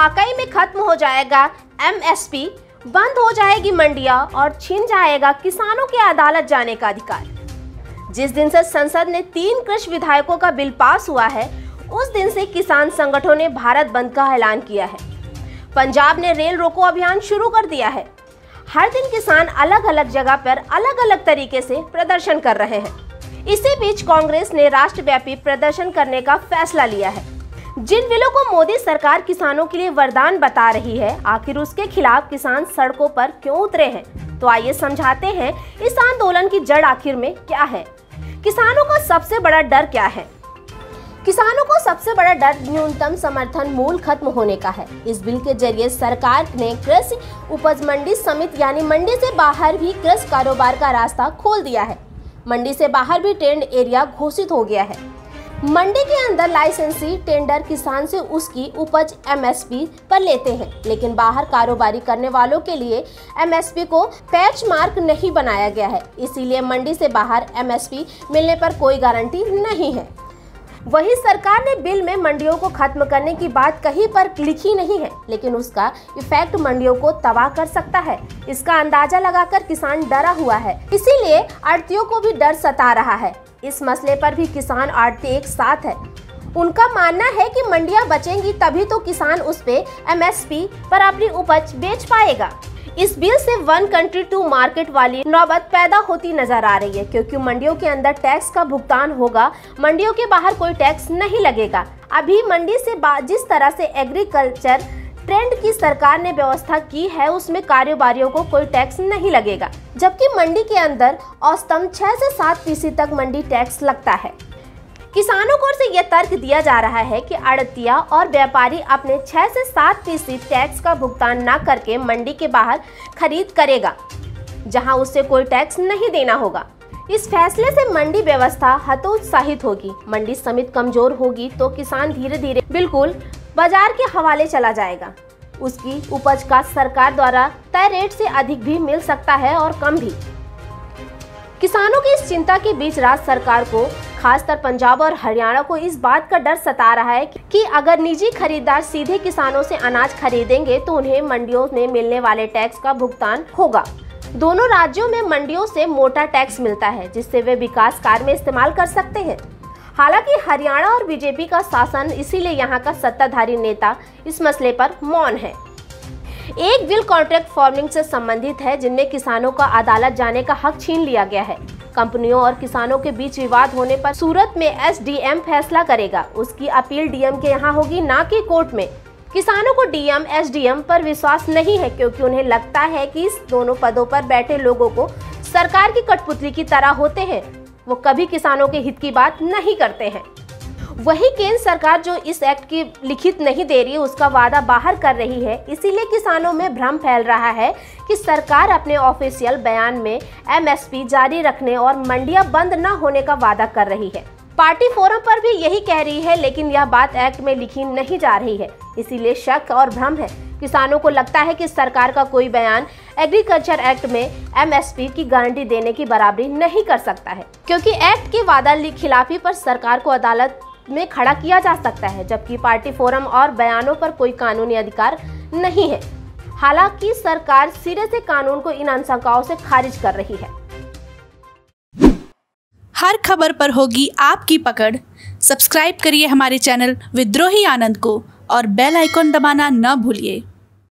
वाकई में खत्म हो जाएगा एमएसपी, बंद हो जाएगी मंडियां और छिन जाएगा किसानों के अदालत जाने का अधिकार। जिस दिन से संसद ने 3 कृषि विधेयकों का बिल पास हुआ है, उस दिन से किसान संगठनों ने भारत बंद का ऐलान किया है। पंजाब ने रेल रोको अभियान शुरू कर दिया है। हर दिन किसान अलग अलग जगह पर अलग अलग तरीके से प्रदर्शन कर रहे हैं। इसी बीच कांग्रेस ने राष्ट्रव्यापी प्रदर्शन करने का फैसला लिया है। जिन बिलों को मोदी सरकार किसानों के लिए वरदान बता रही है, आखिर उसके खिलाफ किसान सड़कों पर क्यों उतरे हैं? तो आइए समझाते हैं इस आंदोलन की जड़ आखिर में क्या है। किसानों का सबसे बड़ा डर क्या है? किसानों को सबसे बड़ा डर न्यूनतम समर्थन मूल्य खत्म होने का है। इस बिल के जरिए सरकार ने कृषि उपज मंडी समिति यानी मंडी से बाहर भी कृषि कारोबार का रास्ता खोल दिया है। मंडी से बाहर भी टेंड एरिया घोषित हो गया है। मंडी के अंदर लाइसेंसी टेंडर किसान से उसकी उपज एमएसपी पर लेते हैं, लेकिन बाहर कारोबारी करने वालों के लिए एमएसपी को पैच मार्क नहीं बनाया गया है। इसीलिए मंडी से बाहर एमएसपी मिलने पर कोई गारंटी नहीं है। वही सरकार ने बिल में मंडियों को खत्म करने की बात कहीं पर लिखी नहीं है, लेकिन उसका इफेक्ट मंडियों को तबाह कर सकता है। इसका अंदाजा लगाकर किसान डरा हुआ है, इसीलिए आड़तियों को भी डर सता रहा है। इस मसले पर भी किसान आड़ती एक साथ है। उनका मानना है कि मंडियां बचेंगी तभी तो किसान उस पे एमएसपी पर अपनी उपज बेच पाएगा। इस बिल से 1 कंट्री 2 मार्केट वाली नौबत पैदा होती नजर आ रही है, क्योंकि मंडियों के अंदर टैक्स का भुगतान होगा, मंडियों के बाहर कोई टैक्स नहीं लगेगा। अभी मंडी से जिस तरह से एग्रीकल्चर ट्रेंड की सरकार ने व्यवस्था की है, उसमें कारोबारियों को कोई टैक्स नहीं लगेगा, जबकि मंडी के अंदर औसतन 6 से 7% तक मंडी टैक्स लगता है। किसानों को से यह तर्क दिया जा रहा है कि आड़तिया और व्यापारी अपने 6 से 7% टैक्स का भुगतान न करके मंडी के बाहर खरीद करेगा, जहां उससे कोई टैक्स नहीं देना होगा। इस फैसले से मंडी व्यवस्था हतोत्साहित होगी, मंडी समिति कमजोर होगी तो किसान धीरे धीरे बिल्कुल बाजार के हवाले चला जाएगा। उसकी उपज का सरकार द्वारा तय रेट से अधिक भी मिल सकता है और कम भी। किसानों की इस चिंता के बीच राज्य सरकार को, खासकर पंजाब और हरियाणा को इस बात का डर सता रहा है कि अगर निजी खरीदार सीधे किसानों से अनाज खरीदेंगे तो उन्हें मंडियों में मिलने वाले टैक्स का भुगतान होगा। दोनों राज्यों में मंडियों से मोटा टैक्स मिलता है, जिससे वे विकास कार्य में इस्तेमाल कर सकते हैं। हालांकि हरियाणा और बीजेपी का शासन, इसीलिए यहाँ का सत्ताधारी नेता इस मसले पर मौन है। एक बिल कॉन्ट्रैक्ट फार्मिंग से संबंधित है, जिनमें किसानों का अदालत जाने का हक छीन लिया गया है। कंपनियों और किसानों के बीच विवाद होने पर सूरत में एसडीएम फैसला करेगा। उसकी अपील डीएम के यहाँ होगी, ना कि कोर्ट में। किसानों को डीएम एसडीएम पर विश्वास नहीं है, क्योंकि उन्हें लगता है कि इस दोनों पदों पर बैठे लोगों को सरकार की कठपुतली की तरह होते हैं। वो कभी किसानों के हित की बात नहीं करते हैं। वही केंद्र सरकार जो इस एक्ट की लिखित नहीं दे रही, उसका वादा बाहर कर रही है। इसीलिए किसानों में भ्रम फैल रहा है कि सरकार अपने ऑफिशियल बयान में एमएसपी जारी रखने और मंडियां बंद न होने का वादा कर रही है। पार्टी फोरम पर भी यही कह रही है, लेकिन यह बात एक्ट में लिखी नहीं जा रही है, इसीलिए शक और भ्रम है। किसानों को लगता है कि सरकार का कोई बयान एग्रीकल्चर एक्ट में एमएसपी की गारंटी देने की बराबरी नहीं कर सकता है, क्योंकि एक्ट की वादा खिलाफी पर सरकार को अदालत में खड़ा किया जा सकता है, जबकि पार्टी फोरम और बयानों पर कोई कानूनी अधिकार नहीं है। हालांकि सरकार सिरे से कानून को इन आशंकाओं से खारिज कर रही है। हर खबर पर होगी आपकी पकड़। सब्सक्राइब करिए हमारे चैनल विद्रोही आनंद को और बेल आइकॉन दबाना न भूलिए।